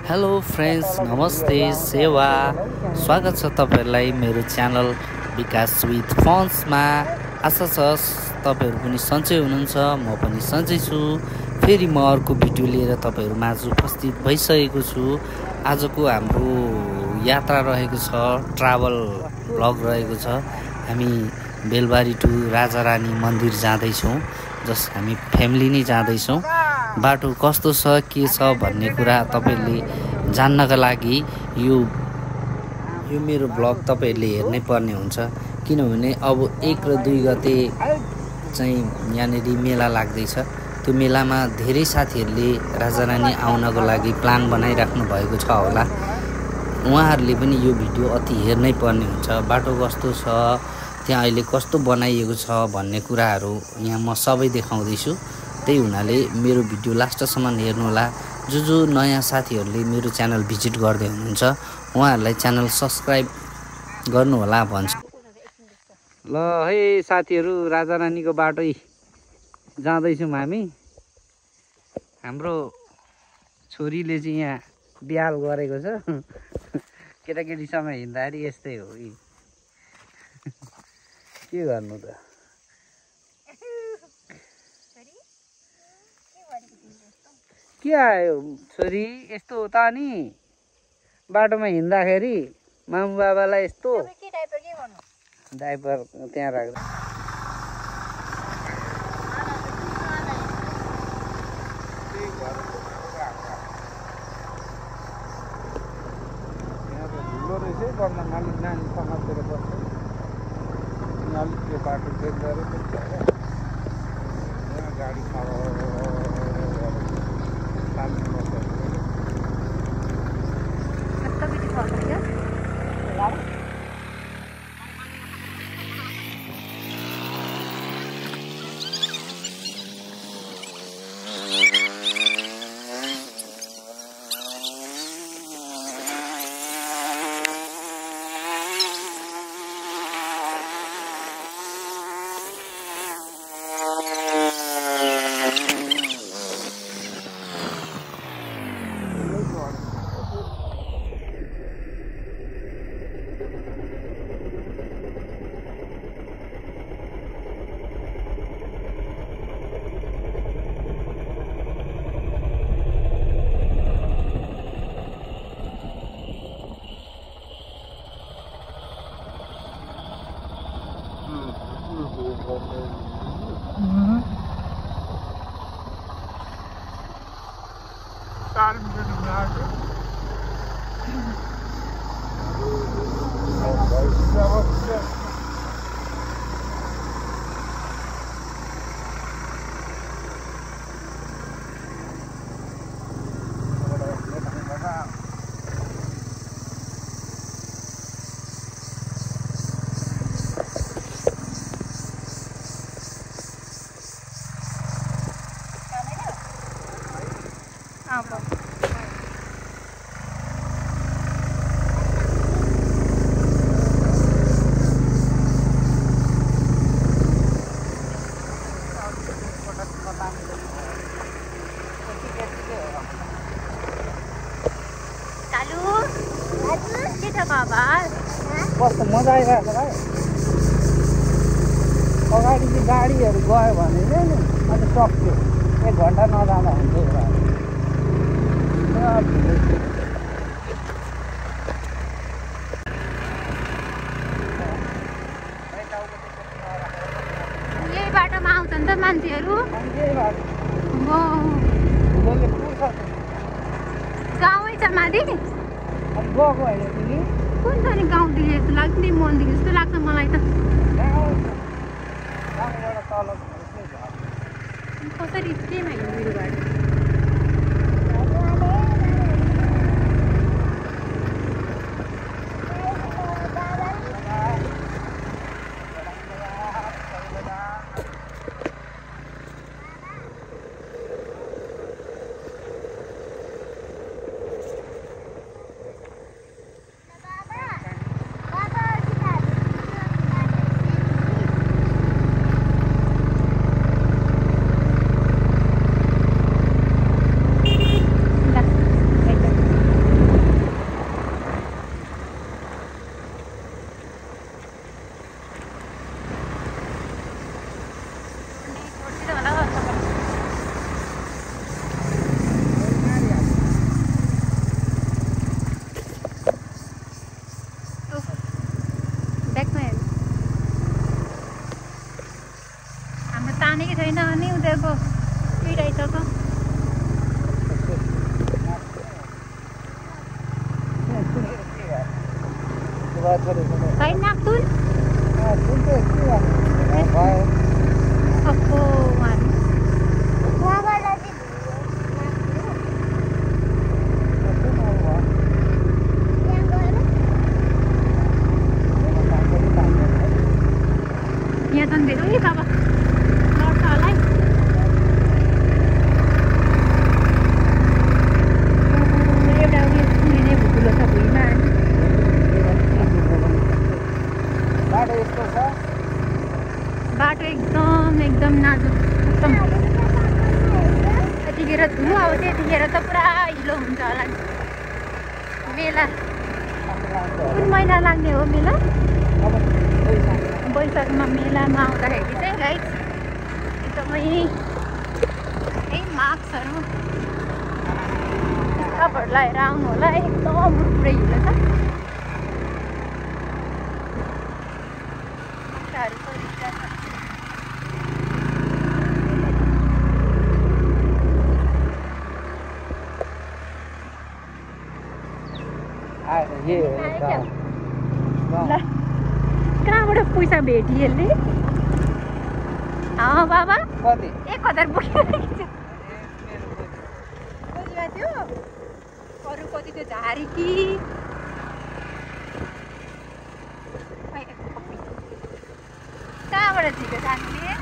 Hello friends, नमस्ते, सेवा। स्वागत छ तपाईहरुलाई मेरो च्यानल विकास विथ फन्समा। आशा छ तपाईहरु पनि सन्चै हुनुहुन्छ, म पनि सन्चै छु। फेरि म अर्को भिडियो लिएर तपाईहरु माझ उपस्थित भइसकेको छु। आजको हाम्रो यात्रा रहेको छ, ट्राभल भ्लग रहेको छ। हामी बेलबारी टु राजारानी मन्दिर जाँदैछौँ, जस हामी फ्यामिली नै जाँदैछौँ। बाटो कस्तो छ, के छ भन्ने कुरा तपाईहरुले जान्नका लागि यो मेरो ब्लग तपाईहरुले हेर्नै पर्ने हुन्छ। किनभने अब 1 र 2 गते चाहिँ यहाँनेरि मेला लाग्दैछ। त्यो मेलामा धेरै साथीहरुले राजारानी आउनको लागि प्लान बनाइराख्नु भएको छ होला। उहाँहरुले पनि यो भिडियो अति हेर्नै पर्ने हुन्छ। बाटो कस्तो छ, त्यहाँ अहिले कस्तो बनाइएको छ भन्ने कुराहरु यहाँ म सबै देखाउँदै छु। त्यही हुनाले मेरो भिडियो लास्टसम्म हेर्नुहोला। जो नयाँ साथीहरुले मेरो च्यानल भिजिट गर्दै हुनुहुन्छ उहाँहरुलाई च्यानल सब्स्क्राइब गर्नु होला भन्छु। ल है साथीहरु, राजारानीको बाटै जाँदैछौँ हामी। हाम्रो छोरीले चाहिँ यहाँ बिहाल गरेको छ। केटाकेटीसँग हिँड्दाखेरि यस्तै हो। के गर्नु त। के आयो छोरी, यस्तो हो त नि बाटोमा हिँड्दाखेरि मामु बाबालाई यस्तो डाइपर त्यहाँ राख्दा। नानी समातेर बस्छ, अलिक त्यो बाटो देख्दै गाडी कस्तो मजा आइरहेको छ भाइ। अगाडि चाहिँ गाडीहरू गयो भने नि अन्त सक्यो, 1 घन्टा नजाँदा हुन्थ्यो। यही बाटोमा आउँछ नि त मान्छेहरू। गाउँै छ माथि गएको होइन तिमी? कुन छ नि गाउँदेखि जस्तो लाग्छ नि, मन्दिर जस्तो लाग्छ मलाई त। कसरी केमा हिँड्नु बाटो? Kain naktun? Opo, man. यहाँ त धेरै नि बाबा लड्छ होला है। एउटा उयो फुलिने भुकुलो छ भुइँमा। बाटो एकदम नाजुक एकदम। यतिखेर धुलो आउँछ, यतिखेर त पुरा हिलो हुन्छ होला नि। मेला कुन महिना लाग्ने हो मेला? बैशाखमा मेलामा आउँदाखेरि चाहिँ गाइस एकदमै मास्कहरू स्कार्फहरू लगाएर आउनु होला। एकदम पुरै हिलो छ। कहाँबाट पैसा भेटियो यसले? बाबा 1000 बोकिरहेको थियो। अरू कति त्यो झारी कि कहाँबाट झिक्यो साथीले?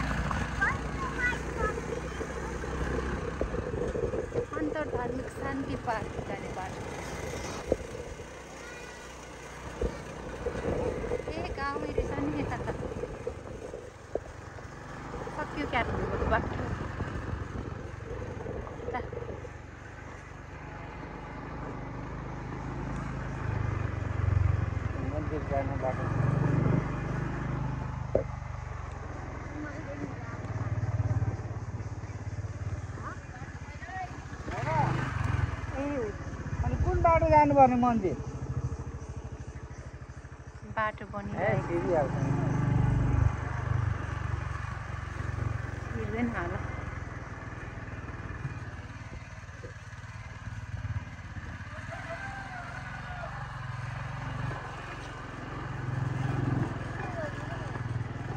अन्तर्धार्मिक शान्ति पार्क जाने बाटो। गाउँमै रहेछ नि यता त। सक्यो क्याबको बाटो। मन्दिर जाने बाटो। अनि कुन बाटो जानुपर्ने मन्दिर? बाटो बनिरहेको हिँड्दैन होला।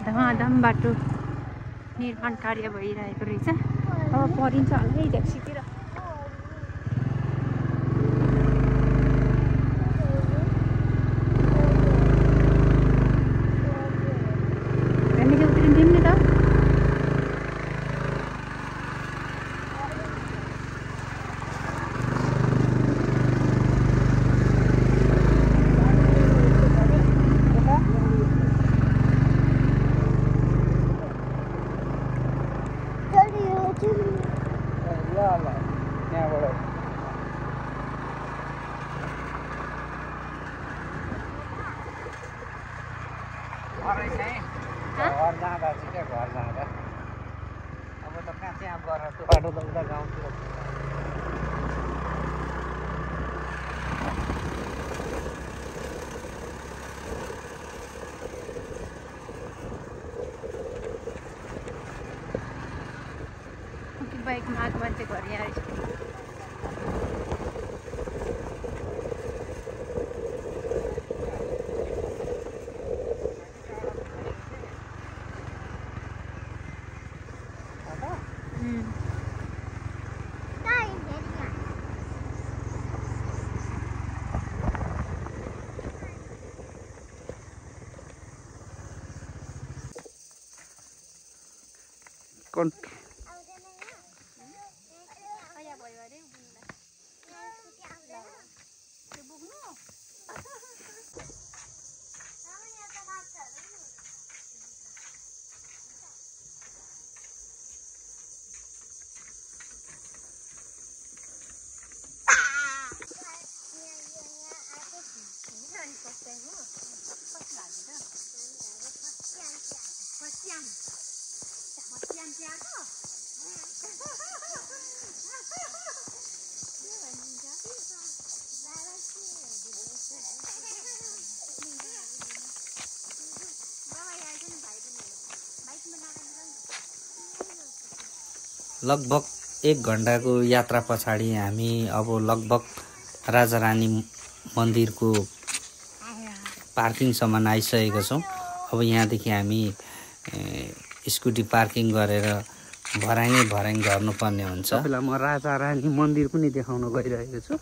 धमाधम बाटो निर्माण कार्य भइरहेको रहेछ। अब परिन्छ होला है ट्याक्सीतिर। घर जाँदा चाहिँ क्या घर जाँदा अब त कहाँ त्यहाँ गएर त्यो बाटो त उता गाउँतिर बाइकमा आएको मान्छे घर यहाँ रहेछ। कौन लगभग 1 घण्टाको यात्रा पछाडि हामी अब लगभग राजा रानी मन्दिरको पार्किङसम्म आइसकेका छौँ। अब यहाँदेखि हामी स्कुटी पार्किङ गरेर भर्याङ झर्नुपर्ने हुन्छ। तपाईँलाई म राजा रानी मन्दिर पनि देखाउन गइरहेको छु।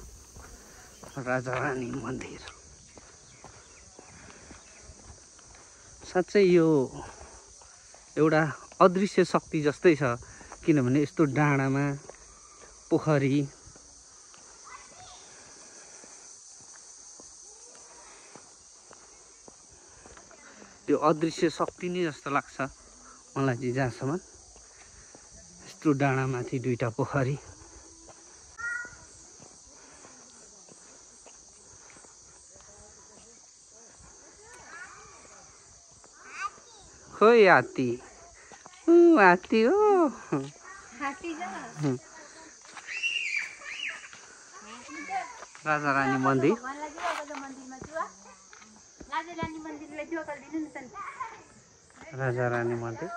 राजा रानी मन्दिर साँच्चै यो एउटा अदृश्य शक्ति जस्तै छ, किनभने यस्तो डाँडामा पोखरी त्यो अदृश्य शक्ति नै जस्तो लाग्छ मलाई चाहिँ जहाँसम्म। यस्तो डाँडामाथि दुईटा पोखरी, खोइ हात्ती हात्ती हो। राजा रानी मन्दिर राजा रानी मन्दिर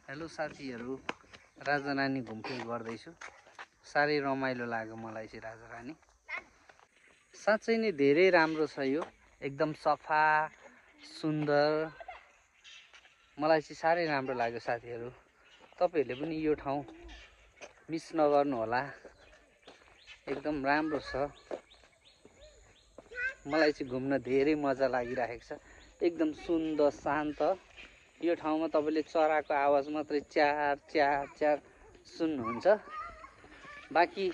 हेलो साथीहरू, राजा रानी घुमफिर गर्दैछु। साह्रै रमाइलो लाग्यो मलाई चाहिँ राजा रानी। साँच्चै नै धेरै राम्रो छ यो, एकदम सफा सुन्दर। मलाई चाहिँ साह्रै राम्रो लाग्यो साथीहरू। तपाईँहरूले पनि यो ठाउँ मिस नगर्नु होला, एकदम राम्रो छ। मलाई चाहिँ घुम्न धेरै मजा लागिरहेको छ, एकदम सुन्दर शान्त। यो ठाउँमा तपाईँले चराको आवाज मात्रै च्यार च्यार च्यार सुन्नुहुन्छ, बाँकी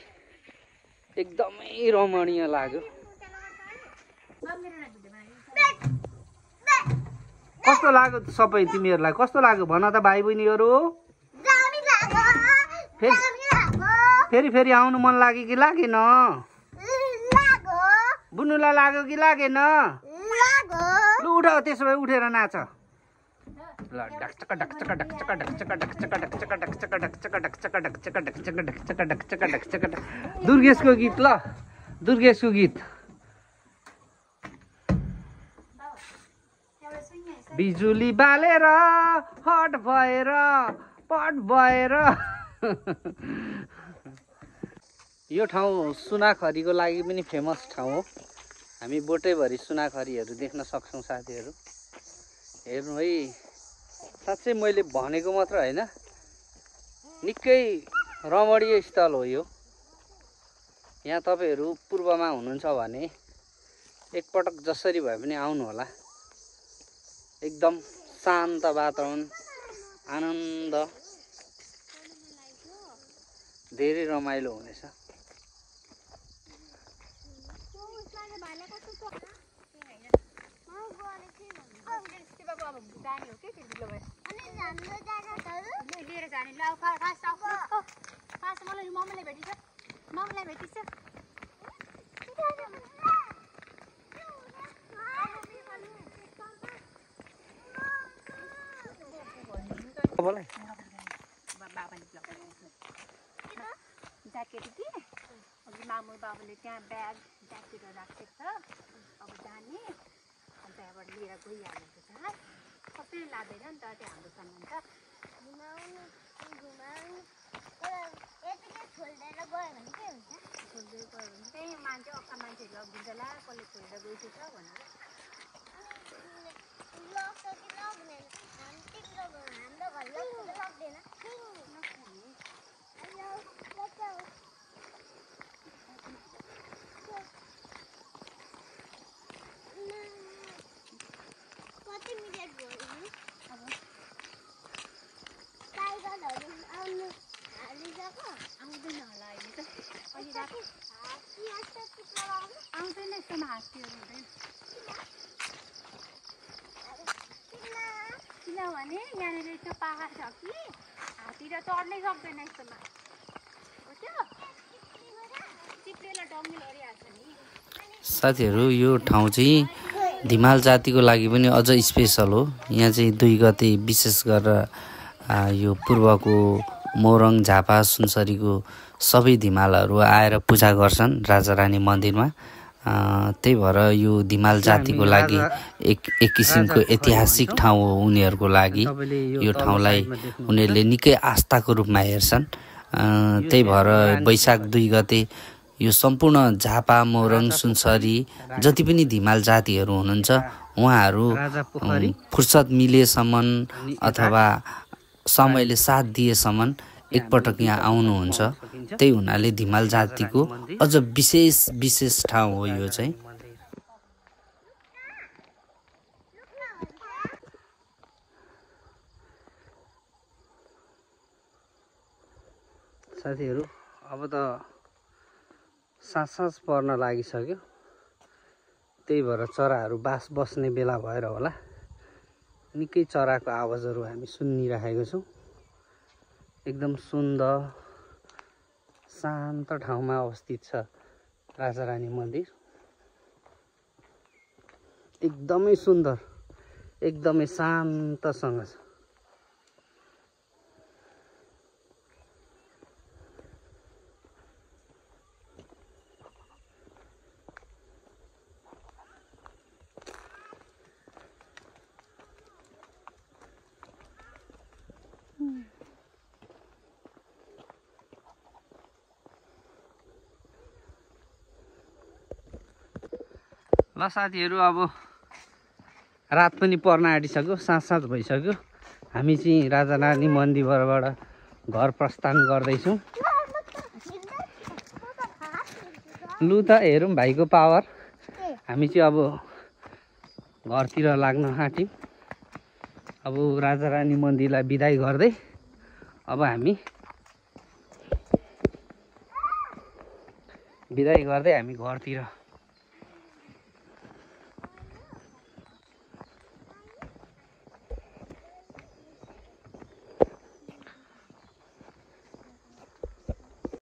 एकदमै रमणीय लाग्यो। कस्तो लाग्यो सबै तिमीहरूलाई? कस्तो लाग्यो भन त भाइ बहिनीहरू? फेरि आउनु मन लाग्यो कि लागेन? बुनुलाई लाग्यो कि लागेन? लु उठ, त्यसो भए उठेर नाच। ल ढकचक ढकचक ढकचक ढकचक ढकचक ढकचक ढकचक ढकचक ढकचक ढकचक ढकचक ढकचक ढकचक ढकचक। दुर्गेशको गीत, ल दुर्गेशको गीत। बिजुली बालेर हट भएर पट भएर। यो ठाउँ सुनाखरीको लागि पनि फेमस ठाउँ हो। हामी बोटैभरि सुनाखरीहरू देख्न सक्छौँ साथीहरू। हेर्नु है, साँच्चै मैले भनेको मात्र होइन, निकै रमणीय स्थल हो यो। यहाँ तपाईँहरू पूर्वमा हुनुहुन्छ भने एकपटक जसरी भए पनि आउनु होला। एकदम शान्त वातावरण, आनन्द, धेरै रमाइलो हुनेछ। ज्याकेट कि अघि मामु बाबुले त्यहाँ ब्याग ज्याकेट राखेको छ, अब जाने अन्त त्यहाँबाट लिएर गइहालेको छ। सबै लाँदैन नि त, त्यो हाम्रो सामान छ। खोल्दै गयो भने त्यही मान्छे अक्का मान्छेहरू लगिदिन्छ ला, कसले खोलेर गइसकेछ भनेर। आउँदैन होला अहिले त, आउँदैन यस्तोमा हात्तीहरू हुँदैन। किनभने यहाँनिर यस्तो पाहाड छ कि हात्ती त चढ्नै सक्दैन यस्तोमा। हो त्यो चिप्लेर डङ्गी लडिहाल्छ नि। साथीहरू, यो ठाउँ चाहिँ धिमाल जातिको लागि पनि अझ स्पेसल हो। यहाँ चाहिँ 2 गते विशेष गरेर यो पूर्वको मोरङ, झापा, सुनसरीको सबै धिमालहरू आएर पूजा गर्छन् राजा रानी मन्दिरमा। त्यही भएर यो धिमाल जातिको लागि एक किसिमको ऐतिहासिक ठाउँ हो उनीहरूको लागि। यो ठाउँलाई उनीहरूले निकै आस्थाको रूपमा हेर्छन्। त्यही भएर वैशाख 2 गते यो सम्पूर्ण झापा, मोरङ, सुनसरी जति पनि धिमाल जातिहरू हुनुहुन्छ उहाँहरू फुर्सद मिलेसम्म अथवा समयले साथ दिएसम्म एकपटक यहाँ आउनुहुन्छ। त्यही हुनाले धिमाल जातिको अझ विशेष ठाउँ हो यो चाहिँ। साथीहरू अब त साँझ पर्न लागिसक्यो। त्यही भएर चराहरू बस्ने बेला भएर होला निकै चराको आवाजहरू हामी सुनिरहेको छौँ। एकदम सुन्दर शान्त ठाउँमा अवस्थित छ राजारानी मन्दिर। एकदमै सुन्दर, एकदमै शान्तसँग छ। ल साथीहरू अब रात पनि पर्न आँटिसक्यो, साँझ भइसक्यो। हामी चाहिँ राजारानी मन्दिरबाट घर प्रस्थान गर्दैछौँ। लु त हेरौँ भाइको पावर। हामी चाहिँ अब घरतिर लाग्न आँट्यौँ। अब राजारानी मन्दिरलाई बिदाई गर्दै अब हामी घरतिर